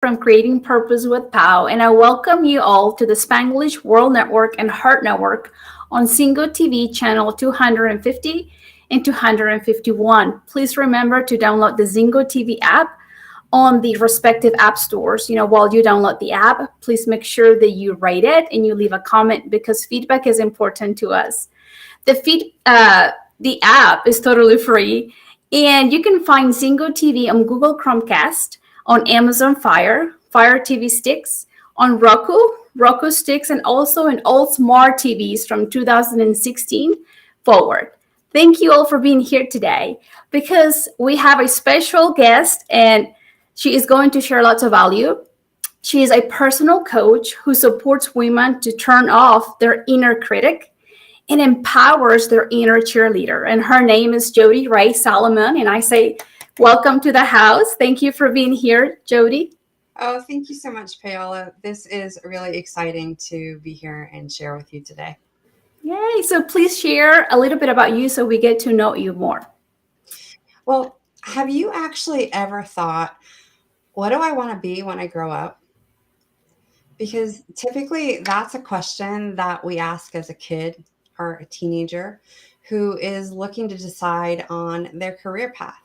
from Creating Purpose with POW, and I welcome you all to the Spanglish World Network and Heart Network on Single TV channel 250 and 251. Please remember to download the Zingo TV app on the respective app stores. While you download the app, please make sure that you rate it and you leave a comment because feedback is important to us. The app is totally free, and you can find Zingo TV on Google Chromecast, on Amazon Fire TV sticks, on Roku sticks, and also in all smart TVs from 2016 forward. Thank you all for being here today because we have a special guest and she is going to share lots of value. She is a personal coach who supports women to turn off their inner critic and empowers their inner cheerleader. And her name is Jodi Rae Solomon. And I say, welcome to the house. Thank you for being here, Jodi. Oh, thank you so much, Paola. This is really exciting to be here and share with you today. Yay. So please share a little bit about you so we get to know you more. Well, have you actually ever thought, what do I want to be when I grow up? Because typically that's a question that we ask as a kid or a teenager who is looking to decide on their career path.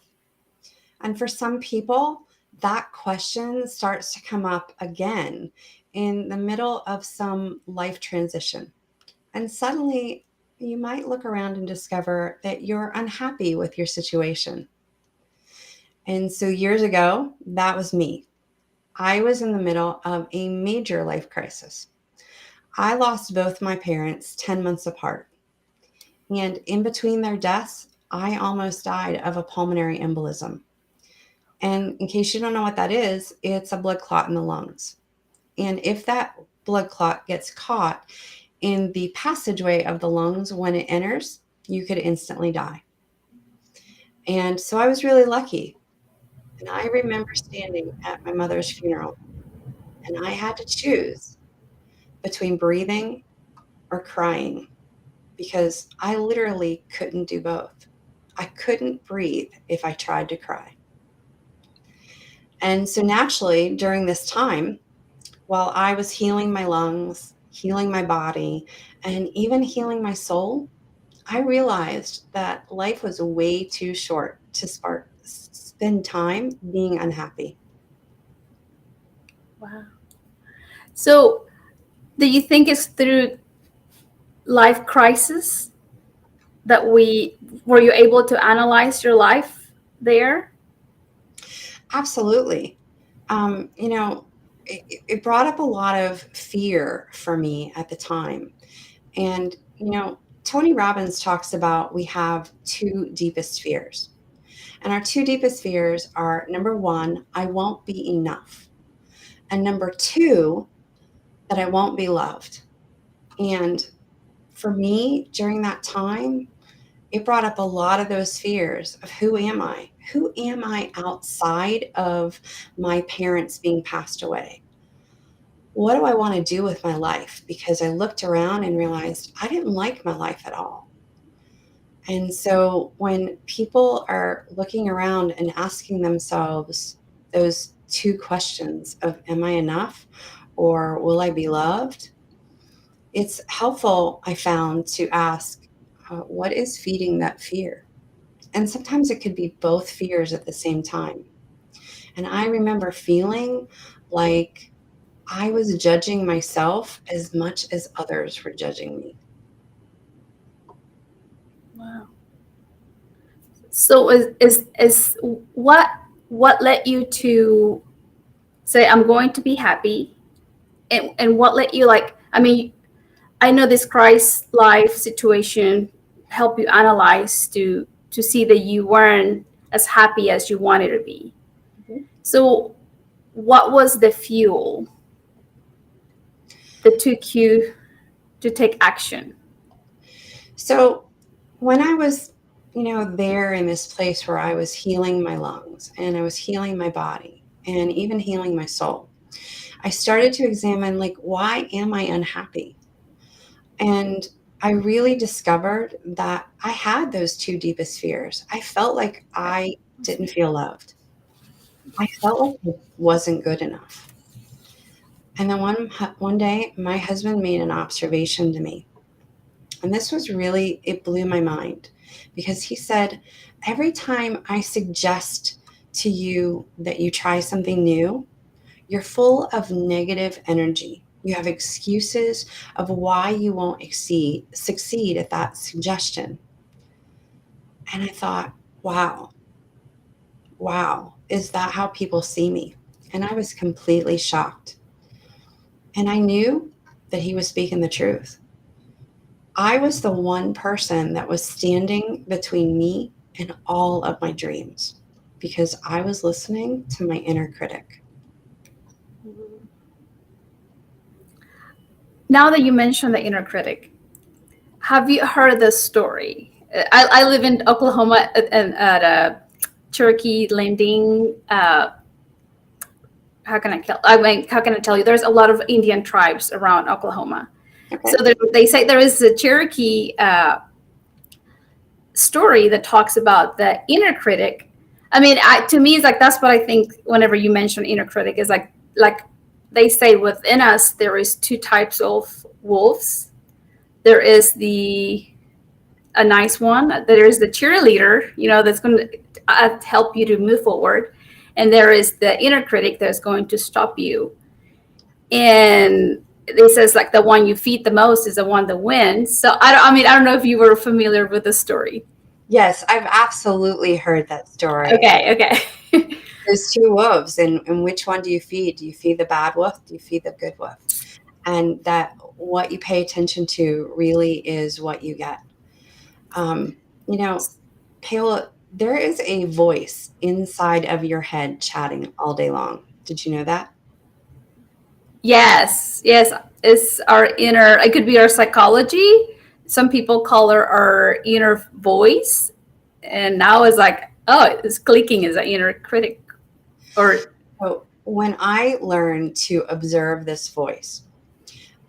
And for some people, that question starts to come up again in the middle of some life transition. And suddenly you might look around and discover that you're unhappy with your situation. And so years ago, that was me. I was in the middle of a major life crisis. I lost both my parents 10 months apart. And in between their deaths, I almost died of a pulmonary embolism. And in case you don't know what that is, it's a blood clot in the lungs. And if that blood clot gets caught in the passageway of the lungs when it enters, you could instantly die. And so I was really lucky. And I remember standing at my mother's funeral, and I had to choose between breathing or crying because I literally couldn't do both. I couldn't breathe if I tried to cry. And so naturally, during this time, while I was healing my lungs, healing my body, and even healing my soul, I realized that life was way too short to spend time being unhappy. Wow. So do you think it's through life crisis that were you able to analyze your life there? Absolutely. It brought up a lot of fear for me at the time. And, Tony Robbins talks about we have two deepest fears. And our two deepest fears are number one, I won't be enough. And number two, that I won't be loved. And for me, during that time, it brought up a lot of those fears of who am I? Who am I outside of my parents being passed away? What do I want to do with my life? Because I looked around and realized I didn't like my life at all. And so when people are looking around and asking themselves those two questions of am I enough or will I be loved? It's helpful, I found, to ask what is feeding that fear? And sometimes it could be both fears at the same time. And I remember feeling like I was judging myself as much as others were judging me. Wow. So is what led you to say I'm going to be happy, and what led you I know this Christ life situation helped you analyze to see that you weren't as happy as you wanted to be. Mhm. So what was the fuel that took you to take action? So when I was, there in this place where I was healing my lungs and I was healing my body and even healing my soul, I started to examine, like, why am I unhappy? And I really discovered that I had those two deepest fears. I felt like I didn't feel loved. I felt like it wasn't good enough. And then one day, my husband made an observation to me. And this was really, it blew my mind because he said, every time I suggest to you that you try something new, you're full of negative energy. You have excuses of why you won't succeed at that suggestion. And I thought, wow, wow, is that how people see me? And I was completely shocked. And I knew that he was speaking the truth. I was the one person that was standing between me and all of my dreams because I was listening to my inner critic. Now that you mentioned the inner critic, have you heard this story? I live in Oklahoma at a Cherokee Landing. How can I tell? I mean, how can I tell you? There's a lot of Indian tribes around Oklahoma. Okay. So they say there is a Cherokee story that talks about the inner critic. I mean, to me, it's like that's what I think. Whenever you mention inner critic, is like they say within us there is two types of wolves. There is a nice one. There is the cheerleader, that's going to help you to move forward, and there is the inner critic that's going to stop you. And it says like the one you feed the most is the one that wins. So I don't know if you were familiar with the story. Yes, I've absolutely heard that story. Okay. There's two wolves, and which one do you feed? Do you feed the bad wolf? Do you feed the good wolf? And that what you pay attention to really is what you get. Um, you know, Paola, there is a voice inside of your head chatting all day long. Did you know that? Yes. It's our inner. It could be our psychology. Some people call her our inner voice, and now it's like, oh, it's clicking as an inner critic, or So when I learned to observe this voice,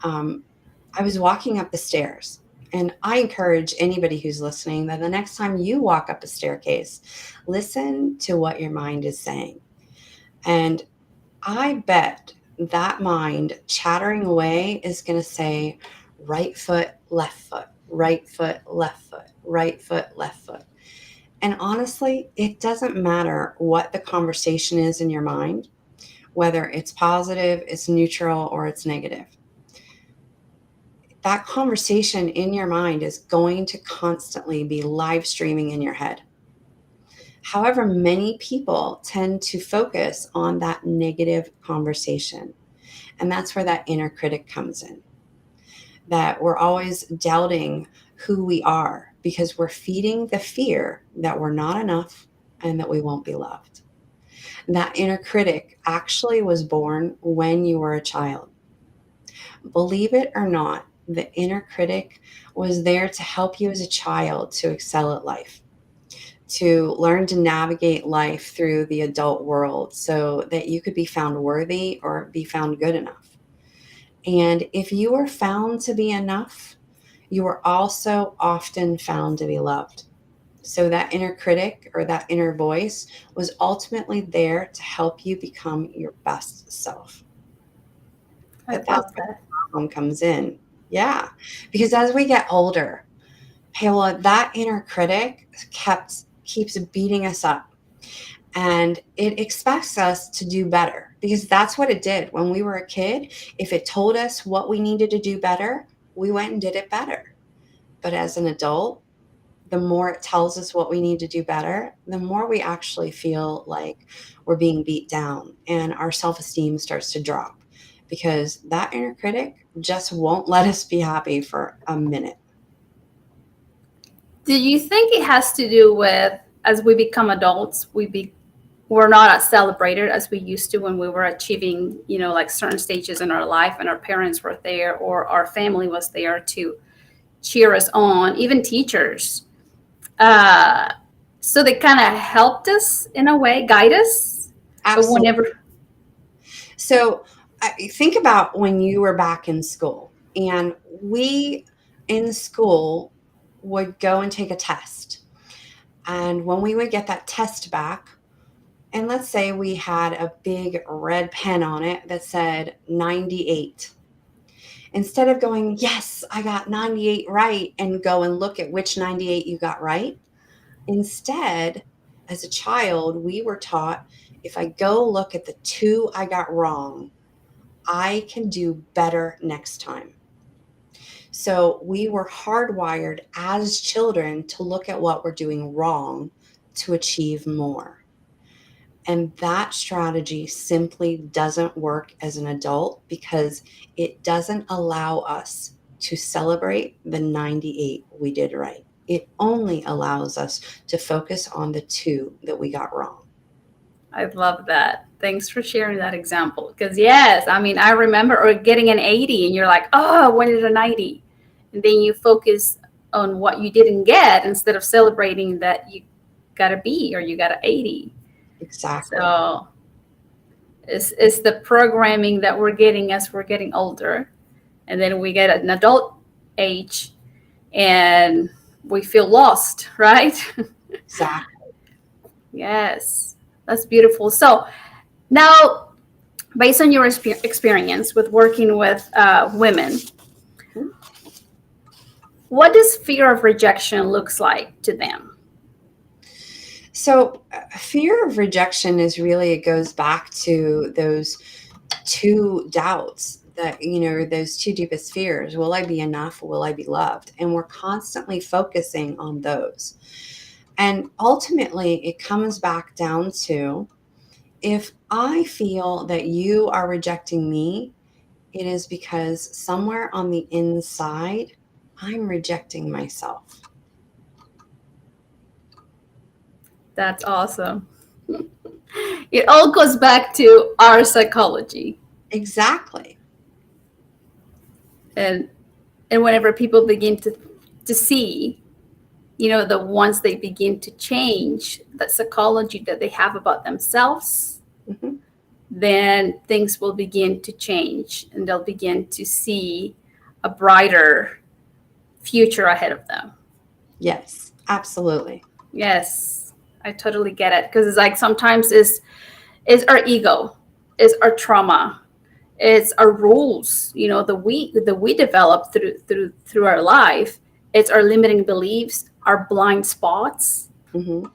I was walking up the stairs. And I encourage anybody who's listening that the next time you walk up a staircase, listen to what your mind is saying. And I bet that mind chattering away is going to say right foot, left foot, right foot, left foot, right foot, left foot. And honestly, it doesn't matter what the conversation is in your mind, whether it's positive, it's neutral, or it's negative. That conversation in your mind is going to constantly be live streaming in your head. However, many people tend to focus on that negative conversation. And that's where that inner critic comes in. That we're always doubting who we are because we're feeding the fear that we're not enough and that we won't be loved. That inner critic actually was born when you were a child. Believe it or not, the inner critic was there to help you as a child to excel at life, to learn to navigate life through the adult world so that you could be found worthy or be found good enough. And if you were found to be enough, you were also often found to be loved. So that inner critic or that inner voice was ultimately there to help you become your best self. I But that's love where that. the problem comes in. Yeah. Because as we get older, Paola, that inner critic keeps beating us up. And it expects us to do better because that's what it did when we were a kid. If it told us what we needed to do better, we went and did it better. But as an adult, the more it tells us what we need to do better, the more we actually feel like we're being beat down and our self esteem starts to drop because that inner critic just won't let us be happy for a minute. Do you think it has to do with as we become adults, we're not as celebrated as we used to when we were achieving, like certain stages in our life, and our parents were there or our family was there to cheer us on, even teachers. Uh, so they kind of helped us in a way, guide us. But Absolutely. whenever, So think about when you were back in school, and we in school would go and take a test. And when we would get that test back, And let's say we had a big red pen on it that said 98. Instead of going, yes, I got 98 right, and go and look at which 98 you got right, instead, as a child, we were taught, if I go look at the 2 I got wrong, I can do better next time. So we were hardwired as children to look at what we're doing wrong to achieve more. And that strategy simply doesn't work as an adult because it doesn't allow us to celebrate the 98 we did right. It only allows us to focus on the 2 that we got wrong. I love that. Thanks for sharing that example. Because, yes, I mean, I remember or getting an 80 and you're like, oh, I wanted a 90. And then you focus on what you didn't get instead of celebrating that you got a B or you got an 80. Exactly. So it's the programming that we're getting as we're getting older. And then we get an adult age and we feel lost, right? Exactly. Yes, that's beautiful. So now, based on your experience with working with women, Mhm. what does fear of rejection looks like to them? So, fear of rejection is really, it goes back to those 2 doubts that, those 2 deepest fears. Will I be enough? Will I be loved? And we're constantly focusing on those. And ultimately, it comes back down to, if I feel that you are rejecting me, it is because somewhere on the inside, I'm rejecting myself. That's awesome. It all goes back to our psychology. Exactly. And whenever people begin to see, the ones they begin to change that psychology that they have about themselves, Mhm. then things will begin to change and they'll begin to see a brighter future ahead of them. Yes, absolutely. Yes, I totally get it. Because it's like sometimes is our ego, is our trauma, it's our rules, that we develop through our life. It's our limiting beliefs, our blind spots, Mhm.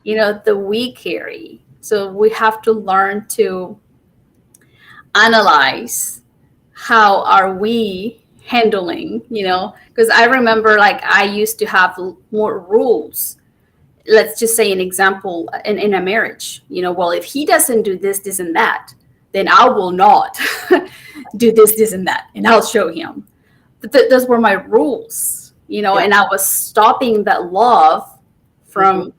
that we carry. So we have to learn to analyze how are we handling, because I remember like I used to have more rules. Let's just say an example in a marriage, well, if he doesn't do this and that, then I will not do this and that, and I'll show him. But those were my rules, Yeah. and I was stopping that love Mhm. from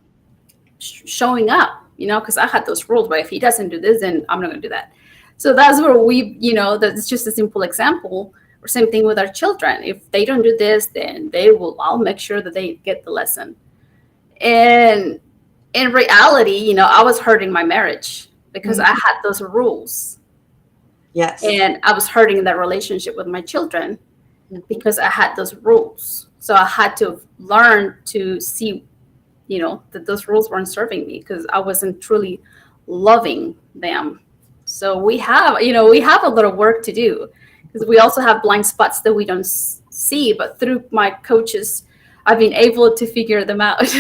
showing up, because I had those rules. But if he doesn't do this, then I'm not going to do that. So that's where that's just a simple example. Or same thing with our children. If they don't do this, then I'll make sure that they get the lesson. And in reality, I was hurting my marriage because I Mhm. had those rules. Yes. And I was hurting that relationship with my children Mhm. because I had those rules. So I had to learn to see, that those rules weren't serving me because I wasn't truly loving them. So we have a little work to do because we also have blind spots that we don't see. But through my coaches, I've been able to figure them out.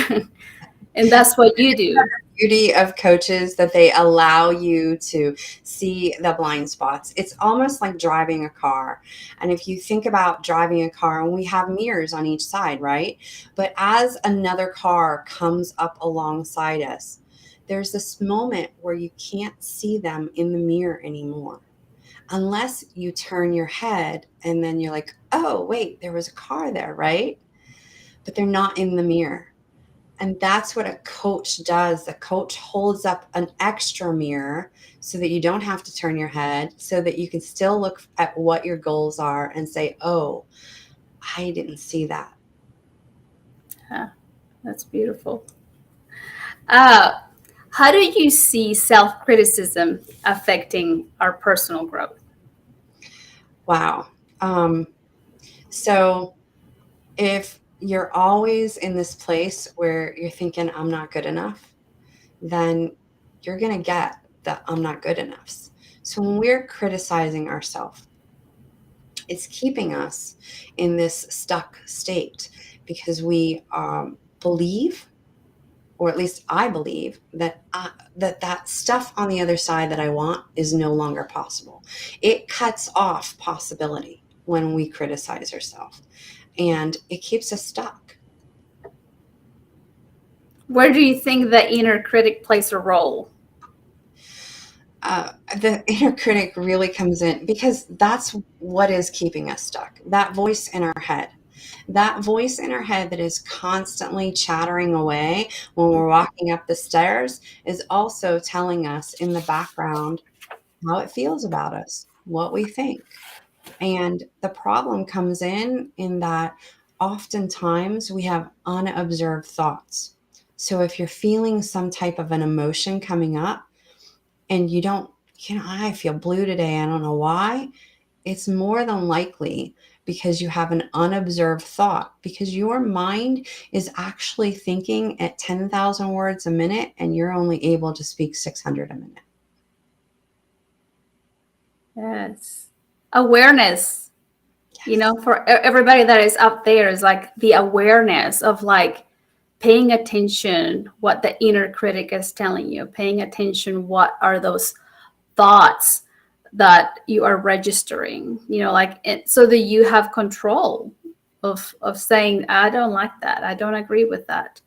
And that's what you do. Beauty of coaches, that they allow you to see the blind spots. It's almost like driving a car. And if you think about driving a car, and we have mirrors on each side, right? But as another car comes up alongside us, there's this moment where you can't see them in the mirror anymore unless you turn your head and then you're like, oh, wait, there was a car there, right? But they're not in the mirror. And that's what a coach does. The coach holds up an extra mirror so that you don't have to turn your head, so that you can still look at what your goals are and say, oh, I didn't see that. Huh, that's beautiful. Uh, how do you see self criticism affecting our personal growth? Wow. Um, so if you're always in this place where you're thinking, I'm not good enough, then you're going to get the I'm not good enoughs. So when we're criticizing ourselves, it's keeping us in this stuck state because we believe, or at least I believe, that that stuff on the other side that I want is no longer possible. It cuts off possibility when we criticize ourselves, and it keeps us stuck. Where do you think the inner critic plays a role? The inner critic really comes in because that's what is keeping us stuck. That voice in our head. That voice in our head that is constantly chattering away when we're walking up the stairs is also telling us in the background how it feels about us, what we think. And the problem comes in that oftentimes we have unobserved thoughts. So if you're feeling some type of an emotion coming up and you don't, I feel blue today, I don't know why, it's more than likely because you have an unobserved thought, because your mind is actually thinking at 10,000 words a minute and you're only able to speak 600 a minute. Yes. Awareness, Yes. for everybody that is up there, is like the awareness of like paying attention what the inner critic is telling you, paying attention what are those thoughts that you are registering, like so that you have control of saying, I don't like that, I don't agree with that.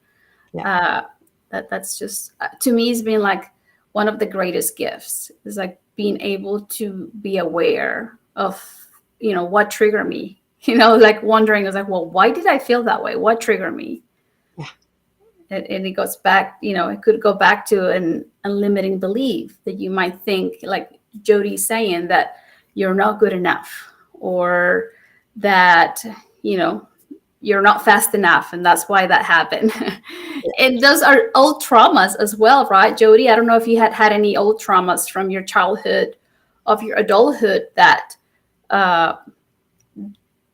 Yeah. That's just, to me, it's been like one of the greatest gifts, is like being able to be aware of what triggered me, like wondering, is like, well, why did I feel that way, what triggered me? Yeah. And it goes back, it could go back to an unlimiting belief that you might think, like Jodi's saying, that you're not good enough, or that, you're not fast enough, and that's why that happened. And those are old traumas as well, right, Jodi? I don't know if you had any old traumas from your childhood, of your adulthood, that that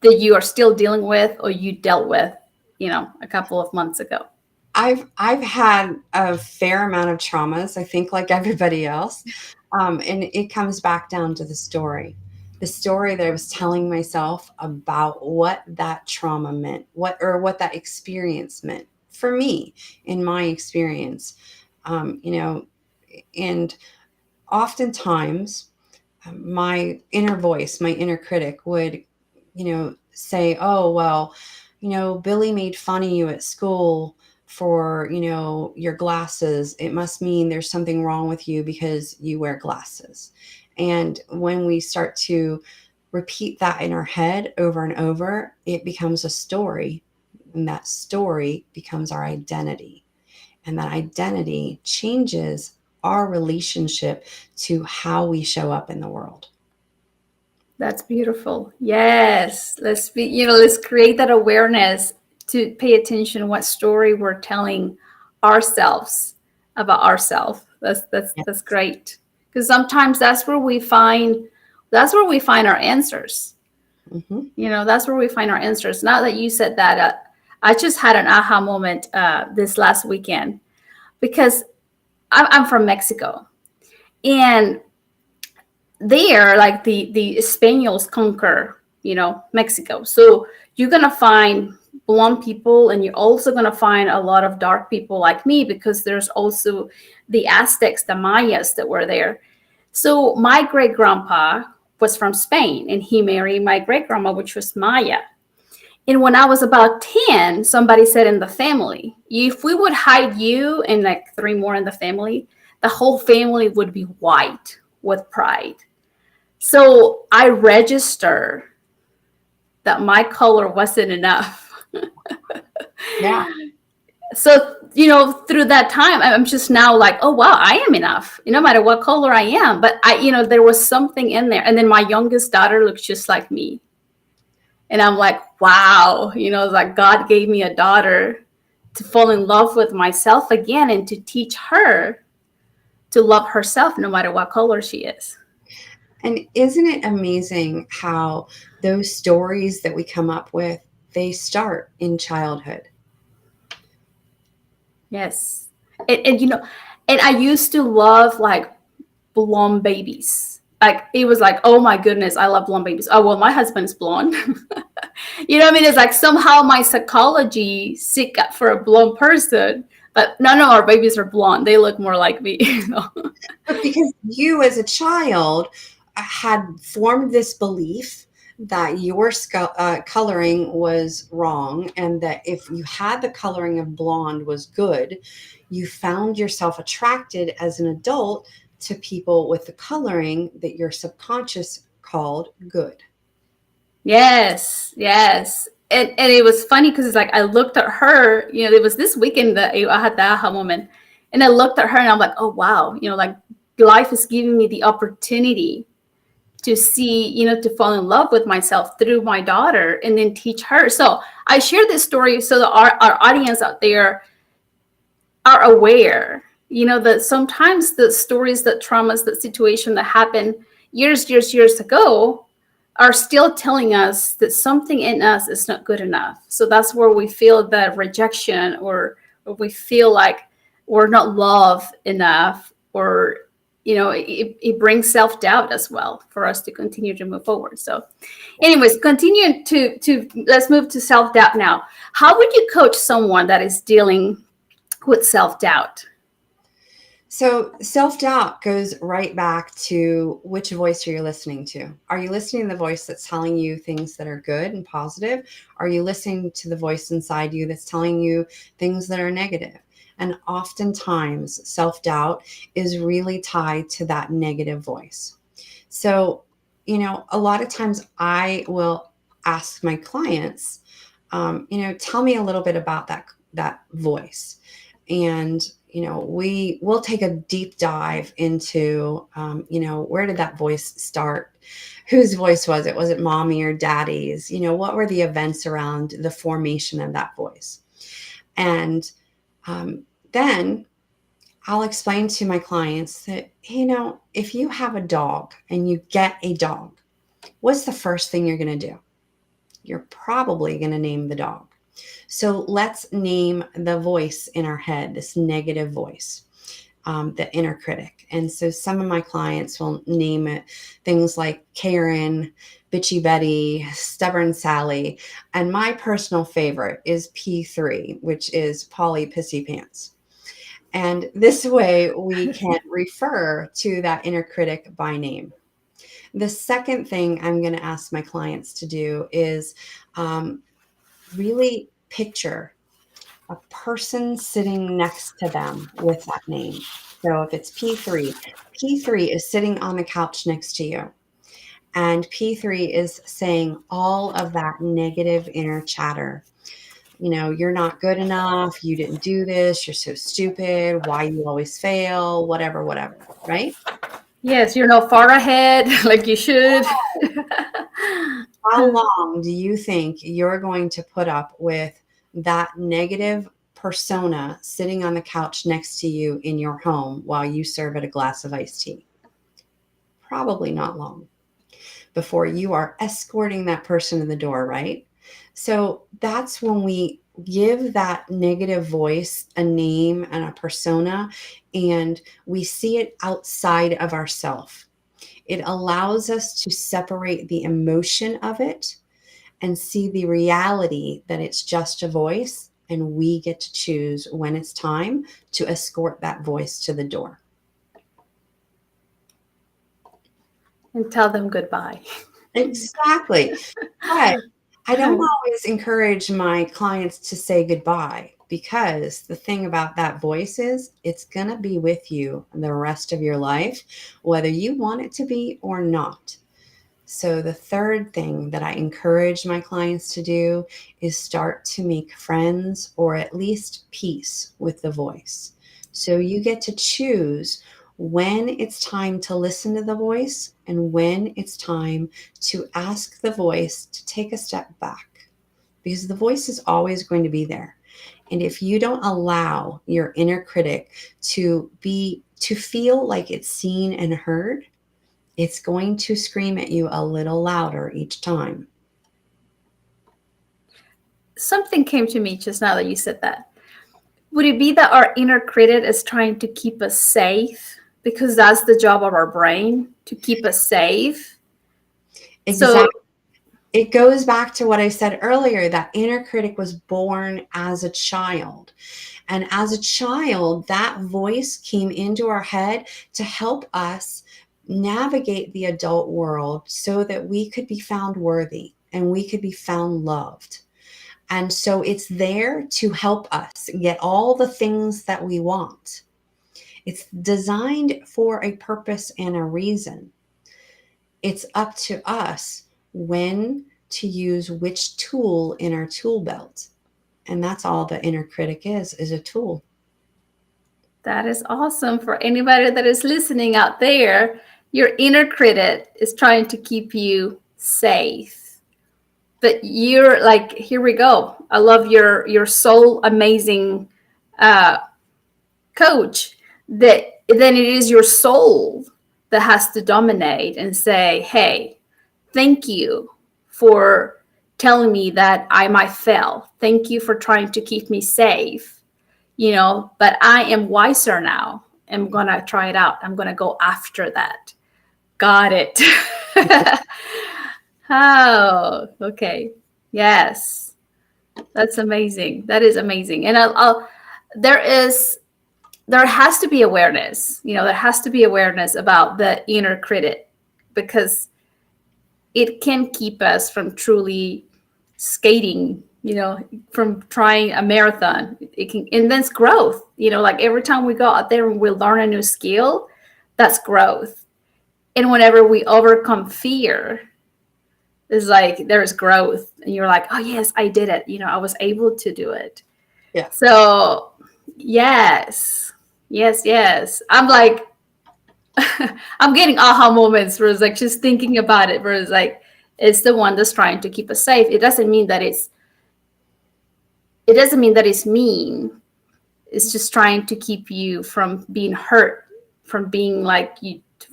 you are still dealing with, or you dealt with, a couple of months ago. I've had a fair amount of traumas, I think, like everybody else. And it comes back down to the story that I was telling myself about what that trauma meant, what that experience meant for me in my experience. And oftentimes my inner voice, my inner critic would, say, oh, well, Billy made fun of you at school for, your glasses. It must mean there's something wrong with you because you wear glasses. And when we start to repeat that in our head over and over, it becomes a story. And that story becomes our identity. And that identity changes our relationship to how we show up in the world. That's beautiful. Yes. Let's create that awareness to pay attention what story we're telling ourselves about ourselves. That's Yes. great. Because sometimes that's where we find our answers. Mm-hmm. That's where we find our answers. Now that you said that, I just had an aha moment this last weekend, because I'm from Mexico, and there, like the Spaniards conquer, Mexico. So you're gonna find blonde people, and you're also gonna find a lot of dark people like me, because there's also the Aztecs, the Mayas that were there. So my great grandpa was from Spain, and he married my great grandma, which was Maya. And when I was about 10, somebody said in the family, if we would hide you and like three more in the family, the whole family would be white with pride. So I registered that my color wasn't enough. Yeah. So, through that time, I'm just now like, oh, wow, I am enough, no matter what color I am. But there was something in there. And then my youngest daughter looks just like me. And I'm like, wow, like God gave me a daughter to fall in love with myself again, and to teach her to love herself no matter what color she is. And isn't it amazing how those stories that we come up with, they start in childhood? Yes. And I used to love, like, blonde babies. Like it was like, oh my goodness, I love blonde babies. Oh well, my husband's blonde. You know what I mean? It's like somehow my psychology seek out for a blonde person, but none of our babies are blonde. They look more like me. You know? But because you as a child had formed this belief that your coloring was wrong, and that if you had the coloring of blonde was good, you found yourself attracted as an adult to people with the coloring that your subconscious called good. Yes, yes. And it was funny because it's like I looked at her, you know, it was this weekend that I had the aha moment. And I looked at her and I'm like, oh wow, you know, like life is giving me the opportunity to see, you know, to fall in love with myself through my daughter and then teach her. So I share this story so that our audience out there are aware, you know, that sometimes the stories, that traumas, that situation that happened years ago are still telling us that something in us is not good enough. So that's where we feel that rejection, or we feel like we're not loved enough, or you know, it brings self-doubt as well for us to continue to move forward. So anyways, continue to let's move to self-doubt now. How would you coach someone that is dealing with self-doubt? So self-doubt goes right back to which voice are you listening to? Are you listening to the voice that's telling you things that are good and positive? Are you listening to the voice inside you that's telling you things that are negative? And oftentimes self-doubt is really tied to that negative voice. So, you know, a lot of times I will ask my clients, you know, tell me a little bit about that voice. And you know, we will take a deep dive into, you know, where did that voice start? Whose voice was it? Was it mommy or daddy's? You know, what were the events around the formation of that voice? And then I'll explain to my clients that, you know, if you have a dog and you get a dog, what's the first thing you're going to do? You're probably going to name the dog. So let's name the voice in our head, this negative voice, the inner critic. And so some of my clients will name it things like Karen, Bitchy Betty, Stubborn Sally. And my personal favorite is P3, which is Polly Pissy Pants. And this way we can refer to that inner critic by name. The second thing I'm going to ask my clients to do is really picture a person sitting next to them with that name. So if it's P3, P3 is sitting on the couch next to you. And P3 is saying all of that negative inner chatter. You know, you're not good enough. You didn't do this. You're so stupid. Why you always fail, whatever, right? Yes, you're not far ahead like you should. How long do you think you're going to put up with that negative persona sitting on the couch next to you in your home while you serve it a glass of iced tea? Probably not long before you are escorting that person to the door, right? So that's when we give that negative voice a name and a persona, and we see it outside of ourself. It allows us to separate the emotion of it and see the reality that it's just a voice, and we get to choose when it's time to escort that voice to the door. And tell them goodbye. Exactly. But I don't always encourage my clients to say goodbye, because the thing about that voice is it's going to be with you the rest of your life, whether you want it to be or not. So the third thing that I encourage my clients to do is start to make friends, or at least peace with the voice. So you get to choose when it's time to listen to the voice and when it's time to ask the voice to take a step back, because the voice is always going to be there. And if you don't allow your inner critic to feel like it's seen and heard, it's going to scream at you a little louder each time. Something came to me just now that you said that. Would it be that our inner critic is trying to keep us safe because that's the job of our brain, to keep us safe. Exactly. So It goes back to what I said earlier, that inner critic was born as a child. And as a child, that voice came into our head to help us navigate the adult world so that we could be found worthy and we could be found loved. And so it's there to help us get all the things that we want. It's designed for a purpose and a reason. It's up to us when to use which tool in our tool belt. And that's all the inner critic is a tool. that is awesome. For anybody that is listening out there, your inner critic is trying to keep you safe. But you're like, here we go. I love your soul amazing uh, coach. That then it is your soul that has to dominate and say, hey, thank you for telling me that I might fail. Thank you for trying to keep me safe, but I am wiser now. I'm going to try it out. I'm going to go after that. Got it. Oh, okay. Yes. That's amazing. That is amazing. And there is there has to be awareness. There has to be awareness about the inner critic, because it can keep us from truly skating, from trying a marathon. It can, and that's growth. Like every time we go out there and we learn a new skill, that's growth. And whenever we overcome fear, it's like there's growth, and you're like, oh yes, I did it. I was able to do it. Yeah. So yes, yes, yes. I'm like, I'm getting aha moments where it's like just thinking about it, where it's like it's the one that's trying to keep us safe. It doesn't mean that it's mean. It's just trying to keep you from being hurt, from being like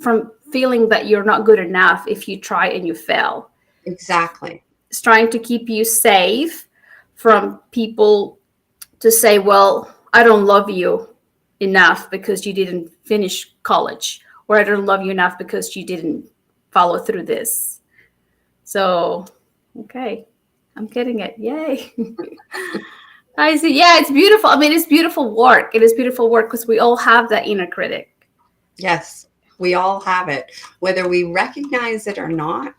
from feeling that you're not good enough if you try and you fail. Exactly. It's trying to keep you safe from people to say, well, I don't love you enough because you didn't finish college, or I don't love you enough because you didn't follow through this. So, okay, I'm getting it. Yay. I see. Yeah, it's beautiful. I mean, it's beautiful work. It is beautiful work because we all have that inner critic. Yes, we all have it, whether we recognize it or not,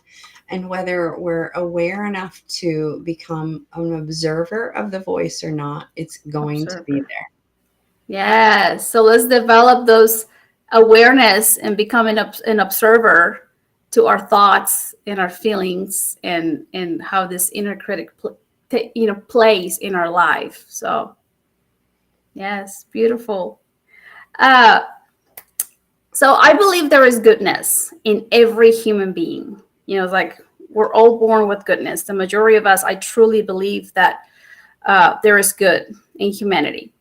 and whether we're aware enough to become an observer of the voice or not, it's going to be Observer. there. Yes. So let's develop those awareness and become an observer to our thoughts and our feelings, and how this inner critic plays in our life. So yes, beautiful. Uh, so I believe there is goodness in every human being. It's like we're all born with goodness. The majority of us, I truly believe that there is good in humanity.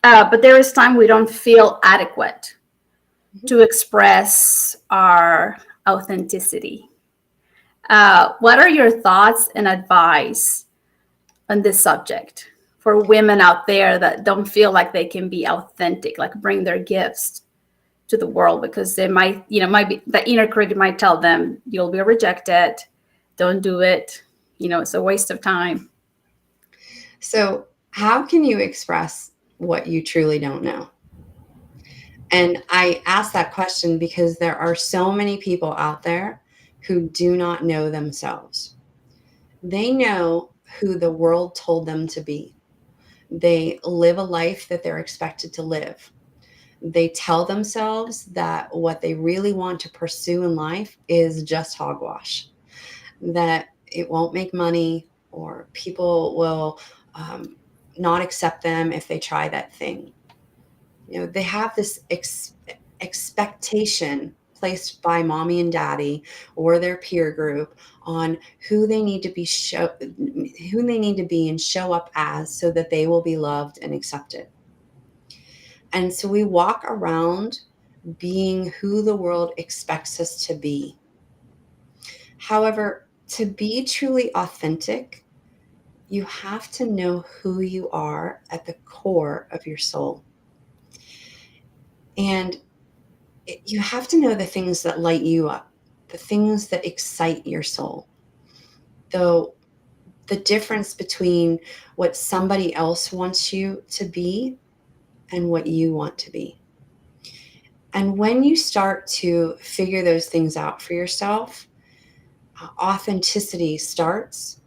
But there is time we don't feel adequate to express our authenticity. What are your thoughts and advice on this subject for women out there that don't feel like they can be authentic, like bring their gifts to the world, because they might be the inner critic might tell them you'll be rejected, don't do it, it's a waste of time. So, how can you express what you truly don't know? And I ask that question because there are so many people out there who do not know themselves. They know who the world told them to be. They live a life that they're expected to live. They tell themselves that what they really want to pursue in life is just hogwash, that it won't make money, or people will not accept them if they try that thing. They have this expectation placed by mommy and daddy or their peer group on who they need to be and show up as, so that they will be loved and accepted. And so we walk around being who the world expects us to be. However, to be truly authentic, you have to know who you are at the core of your soul. And you have to know the things that light you up, the things that excite your soul. Though the difference between what somebody else wants you to be and what you want to be. And when you start to figure those things out for yourself, authenticity starts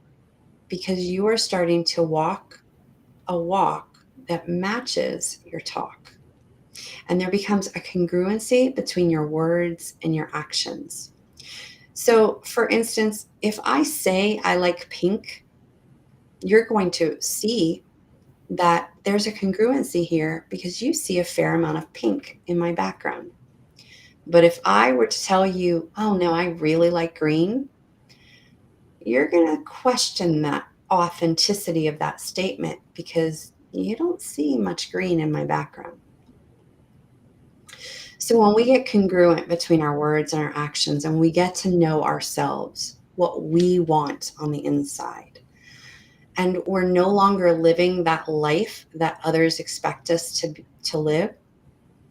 because you are starting to walk a walk that matches your talk. And there becomes a congruency between your words and your actions. So, for instance, if I say I like pink, you're going to see that there's a congruency here because you see a fair amount of pink in my background. But if I were to tell you, oh no, I really like green, you're going to question that authenticity of that statement because you don't see much green in my background. So when we get congruent between our words and our actions and we get to know ourselves, what we want on the inside, and we're no longer living that life that others expect us to live,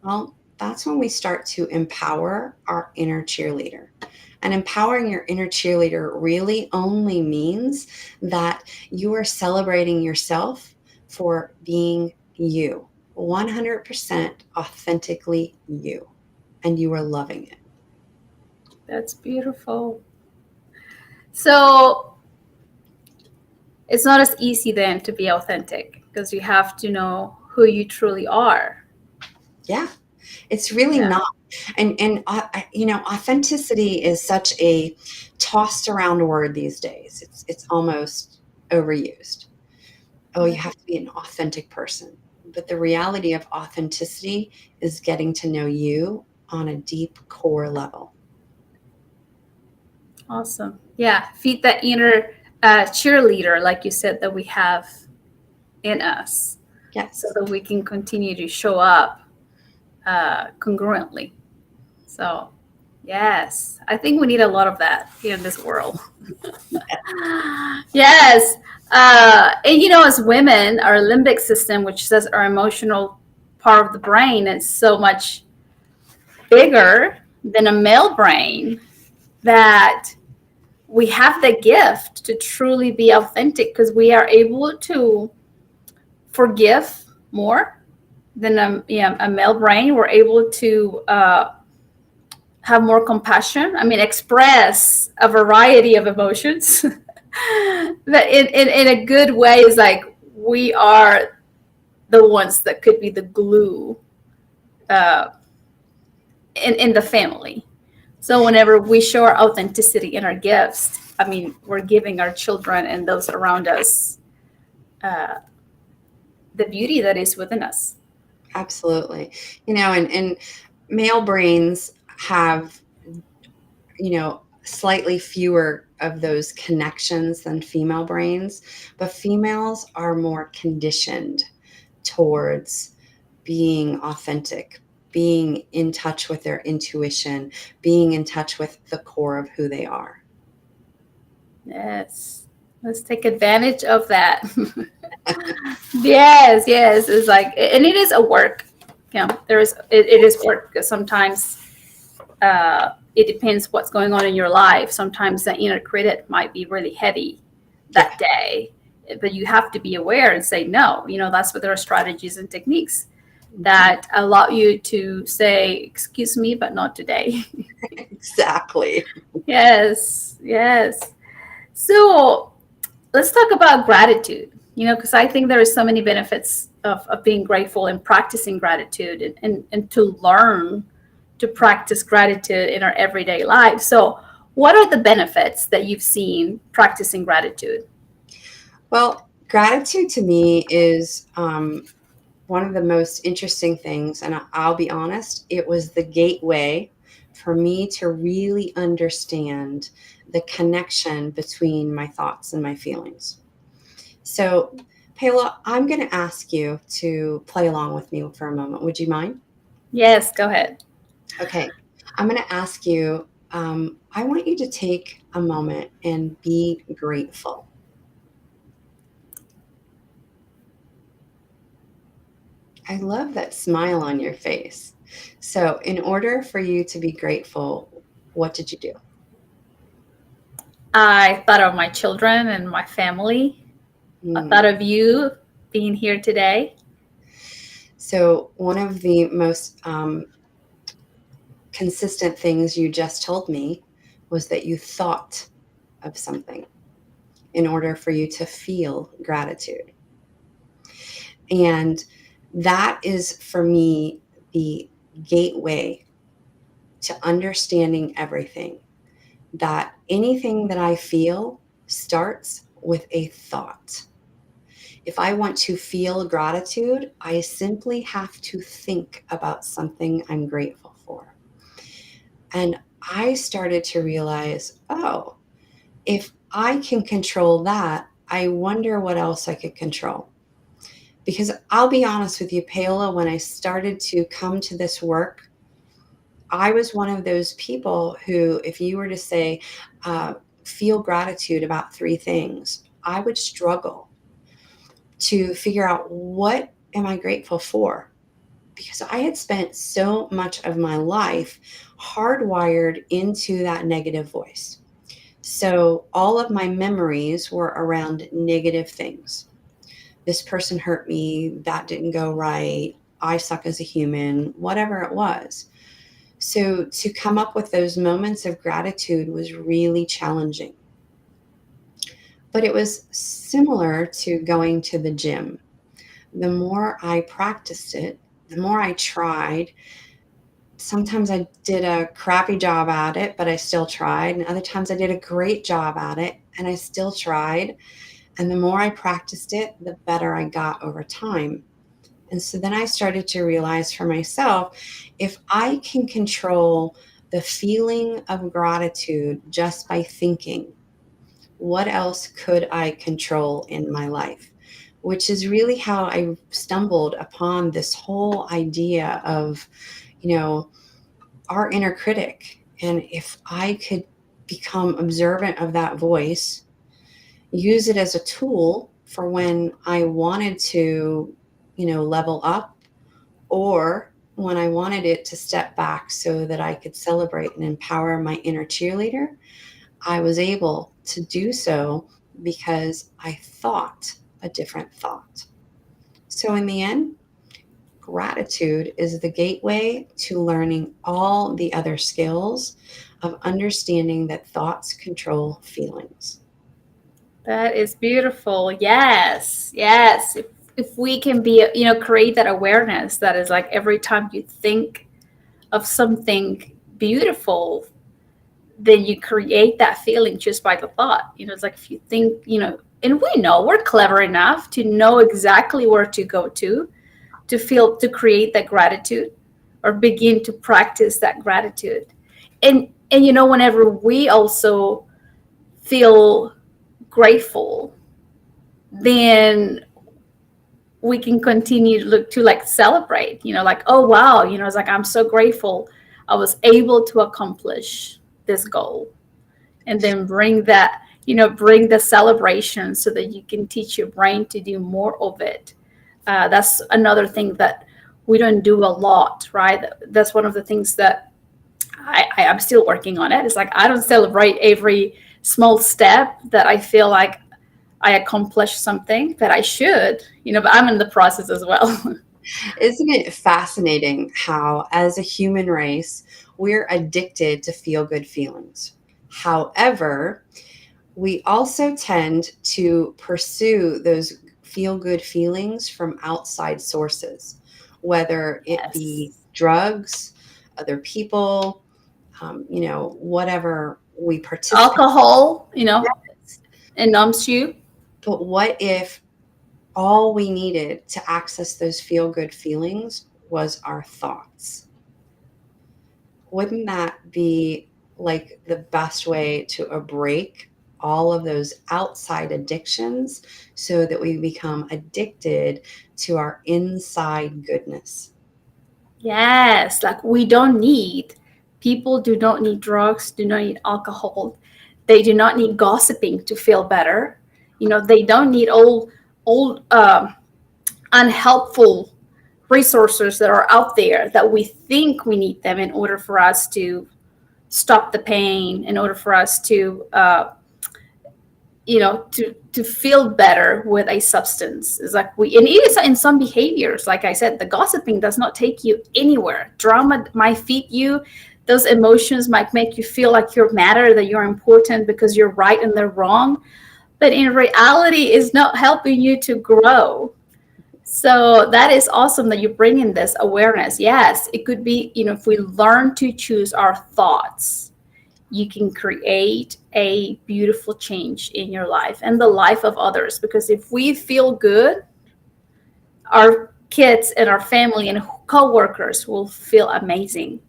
well, that's when we start to empower our inner cheerleader. And empowering your inner cheerleader really only means that you are celebrating yourself for being you, 100% authentically you, and you are loving it. That's beautiful. So it's not as easy then to be authentic because you have to know who you truly are. Yeah, it's really Yeah. not. And authenticity is such a tossed around word these days. It's almost overused. Oh, you have to be an authentic person. But the reality of authenticity is getting to know you on a deep core level. Awesome. Yeah. Feed that inner cheerleader, like you said, that we have in us so Yes, that we can continue to show up congruently. So, yes, I think we need a lot of that here in this world. Yes. And as women, our limbic system, which says our emotional part of the brain, is so much bigger than a male brain that we have the gift to truly be authentic because we are able to forgive more than a male brain. We're able to have more compassion. I mean, express a variety of emotions. But in a good way is like we are the ones that could be the glue uh, in the family. So whenever we show our authenticity in our gifts, I mean, we're giving our children and those around us uh, the beauty that is within us. absolutely. And male brains have, slightly fewer of those connections than female brains, but females are more conditioned towards being authentic, being in touch with their intuition, being in touch with the core of who they are. Yes. Let's take advantage of that. Yes, yes. It's like, and it is a work. It is work because sometimes it depends what's going on in your life. Sometimes the inner critic might be really heavy Yeah, that day, but you have to be aware and say no. That's what there are strategies and techniques that allow you to say, "Excuse me, but not today." exactly. Yes, yes. So let's talk about gratitude. Because I think there are so many benefits of being grateful and practicing gratitude and to learn to practice gratitude in our everyday life. So, what are the benefits that you've seen practicing gratitude? Well, gratitude to me is one of the most interesting things. And I'll be honest, it was the gateway for me to really understand the connection between my thoughts and my feelings. So, Paola, I'm going to ask you to play along with me for a moment. Would you mind? Yes, go ahead. Okay. I'm going to ask you, I want you to take a moment and be grateful. I love that smile on your face. So, in order for you to be grateful, what did you do? I thought of my children and my family. I thought Mm. of you being here today. So, one of the most consistent things you just told me was that you thought of something in order for you to feel gratitude. And that is for me the gateway to understanding everything. That anything that I feel starts with a thought. If I want to feel gratitude, I simply have to think about something I'm grateful for. And I started to realize, oh, if I can control that, I wonder what else I could control. Because I'll be honest with you, Paola, when I started to come to this work, I was one of those people who, if you were to say, uh, feel gratitude about three things, I would struggle to figure out what am I grateful for? Because I had spent so much of my life hardwired into that negative voice. So all of my memories were around negative things. This person hurt me, that didn't go right, I suck as a human, whatever it was. So to come up with those moments of gratitude was really challenging. But it was similar to going to the gym. The more I practiced it, the more I tried. Sometimes I did a crappy job at it, but I still tried. And other times I did a great job at it and I still tried. And the more I practiced it, the better I got over time. And so then I started to realize for myself, if I can control the feeling of gratitude just by thinking, what else could I control in my life? Which is really how I stumbled upon this whole idea of, you know, our inner critic. And if I could become observant of that voice, use it as a tool for when I wanted to, level up, or when I wanted it to step back so that I could celebrate and empower my inner cheerleader, I was able to do so because I thought a different thought. So, in the end, gratitude is the gateway to learning all the other skills of understanding that thoughts control feelings. That is beautiful. Yes, yes. If we can be, create that awareness that is like every time you think of something beautiful, then you create that feeling just by the thought. It's like if you think, and we know we're clever enough to know exactly where to go to create that gratitude or begin to practice that gratitude. And whenever we also feel grateful, then we can continue to look to like celebrate, like, oh wow, it's like I'm so grateful I was able to accomplish this goal. And then bring the celebration so that you can teach your brain to do more of it. That's another thing that we don't do a lot, right? That's one of the things that I'm still working on it. It's like I don't celebrate every small step that I feel like I accomplished something that I should, but I'm in the process as well. Isn't it fascinating how, as a human race, we're addicted to feel good feelings? However, we also tend to pursue those feel good feelings from outside sources, whether it be Yes. drugs, other people, whatever we participate Alcohol, in. it numbs you. But what if all we needed to access those feel good feelings was our thoughts? Wouldn't that be like the best way to break all of those outside addictions so that we become addicted to our inside goodness? Yes, like we don't need people do not need drugs, do not need alcohol. They do not need gossiping to feel better. They don't need all unhelpful resources that are out there that we think we need them in order for us to stop the pain, in order for us to to feel better with a substance. It's like we, and it is in some behaviors, like I said, the gossiping does not take you anywhere. Drama might feed you, those emotions might make you feel like you matter, that you're important because you're right and they're wrong, but in reality it's not helping you to grow. So that is awesome that you bring in this awareness. Yes, it could be, if we learn to choose our thoughts, you can create a beautiful change in your life and the life of others. Because if we feel good, our kids and our family and co-workers will feel amazing.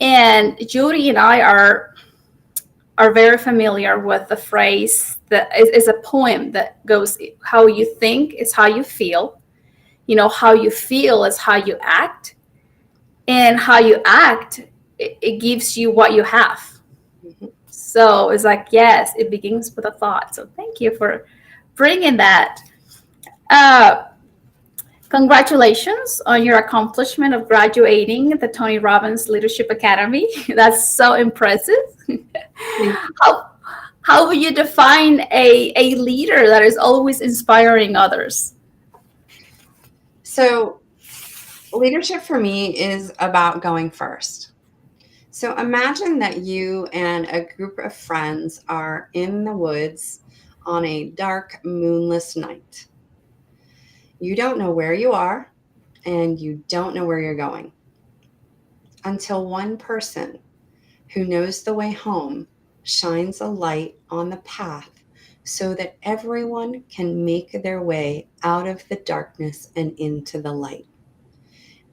And Jodi and I are very familiar with the phrase that is a poem that goes, how you think is how you feel, how you feel is how you act, and how you act, it gives you what you have. So it's like, yes, it begins with a thought. So thank you for bringing that. Congratulations on your accomplishment of graduating the Tony Robbins Leadership Academy. That's so impressive. How would you define a leader that is always inspiring others? So leadership for me is about going first. So imagine that you and a group of friends are in the woods on a dark, moonless night. You don't know where you are and you don't know where you're going until one person who knows the way home shines a light on the path so that everyone can make their way out of the darkness and into the light.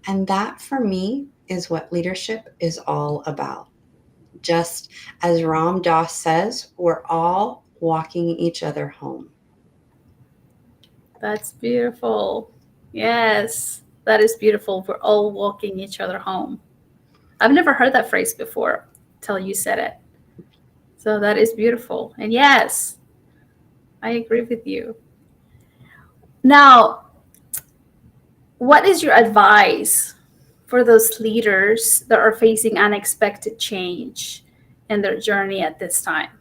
And that, for me, is what leadership is all about. Just as Ram Dass says, we're all walking each other home. That's beautiful. Yes, that is beautiful. We're all walking each other home. I've never heard that phrase before till you said it. So that is beautiful. And yes, I agree with you. Now, what is your advice for those leaders that are facing unexpected change in their journey at this time?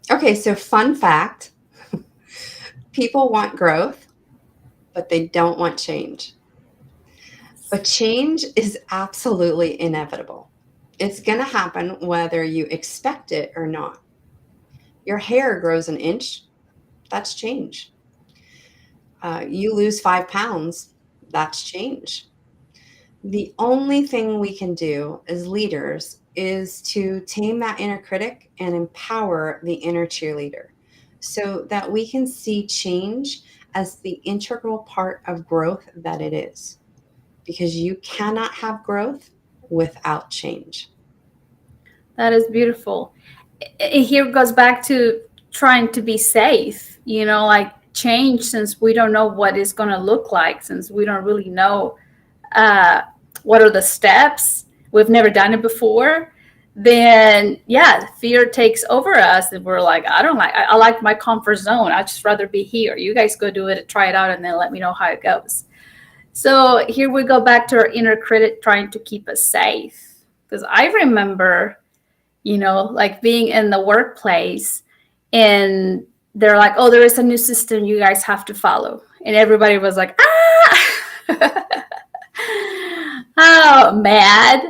Okay, so fun fact, people want growth, but they don't want change. But change is absolutely inevitable. It's going to happen whether you expect it or not. Your hair grows an inch, that's change. You lose 5 pounds, that's change. The only thing we can do as leaders is to tame that inner critic and empower the inner cheerleader so that we can see change as the integral part of growth that it is. Because you cannot have growth without change. That is beautiful. Here goes back to trying to be safe, like change, since we don't know what it's going to look like, since we don't really know what are the steps, we've never done it before, then yeah, fear takes over us and we're like, I like my comfort zone. I'd just rather be here. You guys go do it, try it out, and then let me know how it goes. So here we go back to our inner critic trying to keep us safe. Because I remember, like being in the workplace and they're like, oh, there is a new system you guys have to follow. And everybody was like, ah, oh, mad,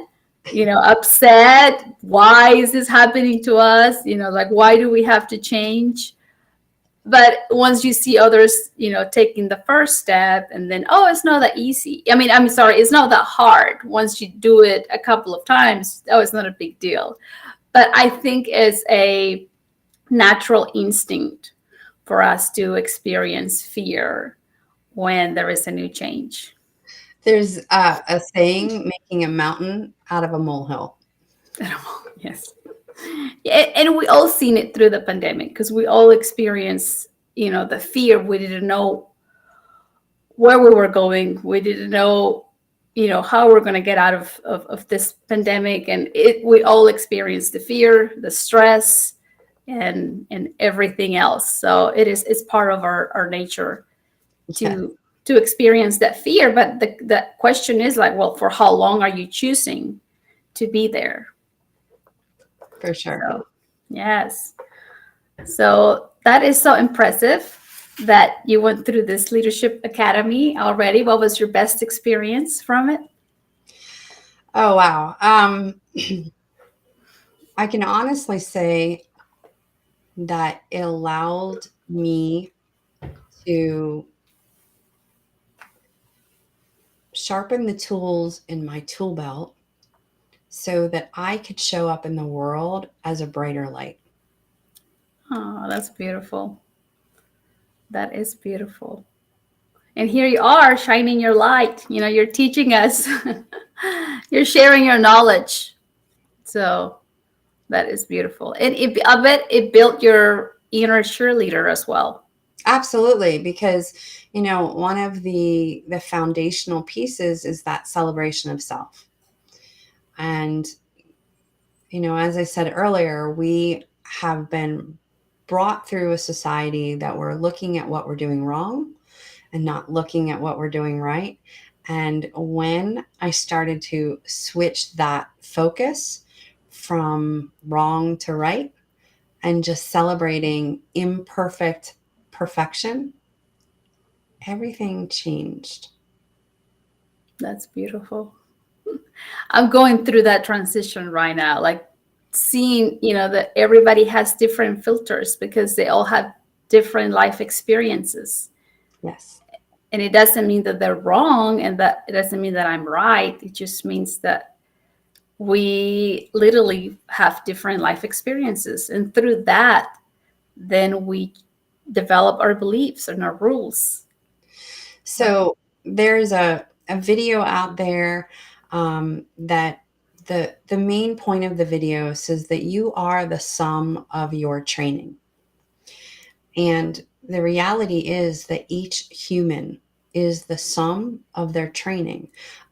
upset. Why is this happening to us? Like, why do we have to change? But once you see others, taking the first step and then, oh, it's not that easy. I'm sorry, it's not that hard. Once you do it a couple of times, oh, it's not a big deal. But I think it's a natural instinct for us to experience fear when there is a new change. There's a saying, making a mountain out of a molehill. Yes. And we all seen it through the pandemic because we all experienced, the fear. We didn't know where we were going. We didn't know, how we're going to get out of this pandemic. And we all experienced the fear, the stress, and everything else. So it's part of our nature to to experience that fear. But the question is like, well, for how long are you choosing to be there? For sure. So, yes. So that is so impressive that you went through this leadership academy already. What was your best experience from it? Oh, wow. I can honestly say that it allowed me to sharpen the tools in my tool belt so that I could show up in the world as a brighter light. Oh, that's beautiful. That is beautiful. And here you are shining your light. You know, you're teaching us, you're sharing your knowledge. So that is beautiful. And I bet it built your inner cheerleader as well. Absolutely, because one of the foundational pieces is that celebration of self. And as I said earlier, we have been brought through a society that we're looking at what we're doing wrong and not looking at what we're doing right. And when I started to switch that focus from wrong to right and just celebrating imperfect perfection, everything changed. That's beautiful. I'm going through that transition right now, like seeing, that everybody has different filters because they all have different life experiences. Yes. And it doesn't mean that they're wrong and that it doesn't mean that I'm right. It just means that we literally have different life experiences. And through that, then we develop our beliefs and our rules. So there's a video out there that the main point of the video says that you are the sum of your training. And the reality is that each human is the sum of their training,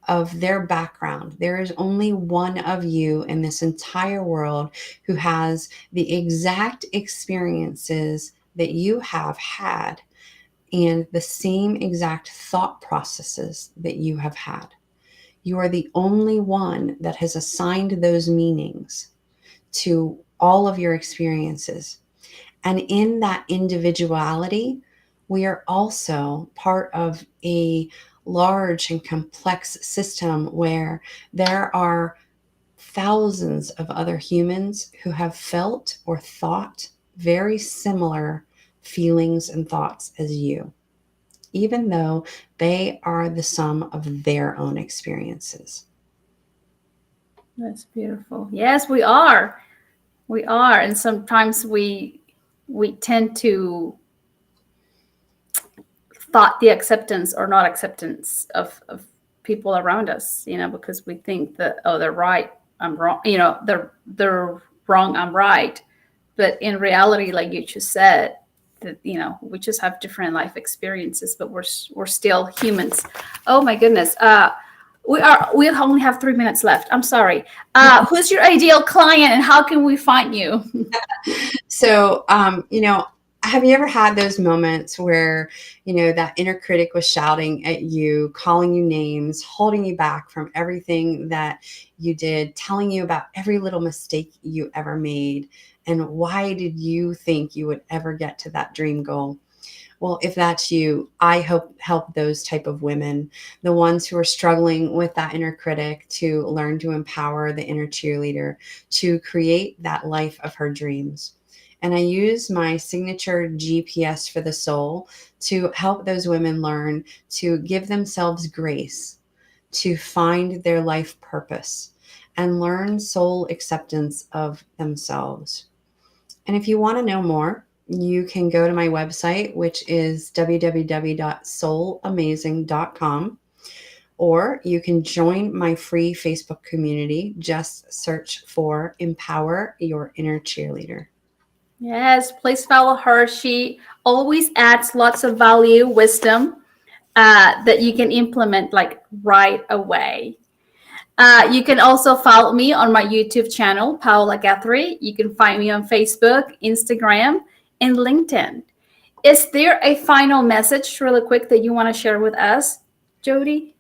of their background. There is only one of you in this entire world who has the exact experiences that you have had and the same exact thought processes that you have had. You are the only one that has assigned those meanings to all of your experiences. And in that individuality, we are also part of a large and complex system where there are thousands of other humans who have felt or thought very similar feelings and thoughts as you, even though they are the sum of their own experiences. That's beautiful. Yes, we are. We are. And sometimes we tend to thought the acceptance or not acceptance of people around us, because we think that, oh, they're right, I'm wrong, they're wrong, I'm right. But in reality, like you just said, that we just have different life experiences, but we're still humans. Oh my goodness. We only have 3 minutes left. I'm sorry. Who's your ideal client and how can we find you? So, have you ever had those moments where, that inner critic was shouting at you, calling you names, holding you back from everything that you did, telling you about every little mistake you ever made? And why did you think you would ever get to that dream goal? Well, if that's you, I hope help those type of women, the ones who are struggling with that inner critic, to learn to empower the inner cheerleader to create that life of her dreams. And I use my signature GPS for the soul to help those women learn to give themselves grace, to find their life purpose, and learn soul acceptance of themselves. And if you want to know more, you can go to my website, which is www.soulamazing.com, or you can join my free Facebook community. Just search for Empower Your Inner Cheerleader. Yes, please follow her. She always adds lots of value, wisdom, that you can implement like right away. You can also follow me on my YouTube channel, Paola Guthrie. You can find me on Facebook, Instagram, and LinkedIn. is there a final message really quick that you want to share with us, Jodi?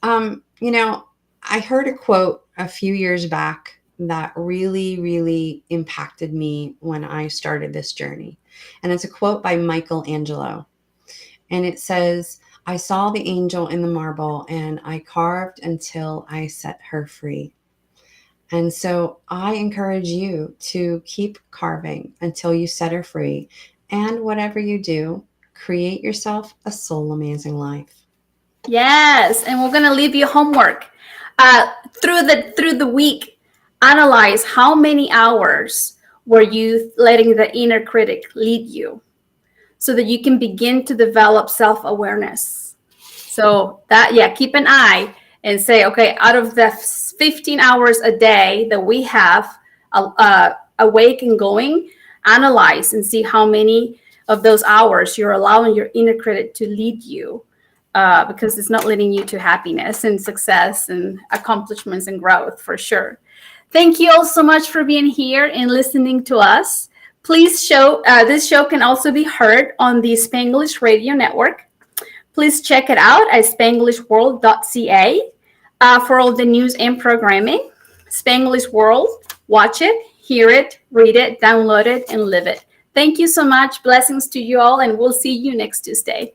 I heard a quote a few years back that really, really impacted me when I started this journey. And it's a quote by Michelangelo. And it says, "I saw the angel in the marble and I carved until I set her free." And so I encourage you to keep carving until you set her free. And whatever you do, create yourself a soul amazing life. Yes, and we're gonna leave you homework. Through the week, analyze how many hours were you letting the inner critic lead you, so that you can begin to develop self-awareness. So that, yeah, keep an eye and say, okay, out of the 15 hours a day that we have awake and going, analyze and see how many of those hours you're allowing your inner critic to lead you, because it's not leading you to happiness and success and accomplishments and growth for sure. Thank you all so much for being here and listening to us. Please this show can also be heard on the Spanglish Radio Network. Please check it out at spanglishworld.ca for all the news and programming. Spanglish World, watch it, hear it, read it, download it, and live it. Thank you so much. Blessings to you all, and we'll see you next Tuesday.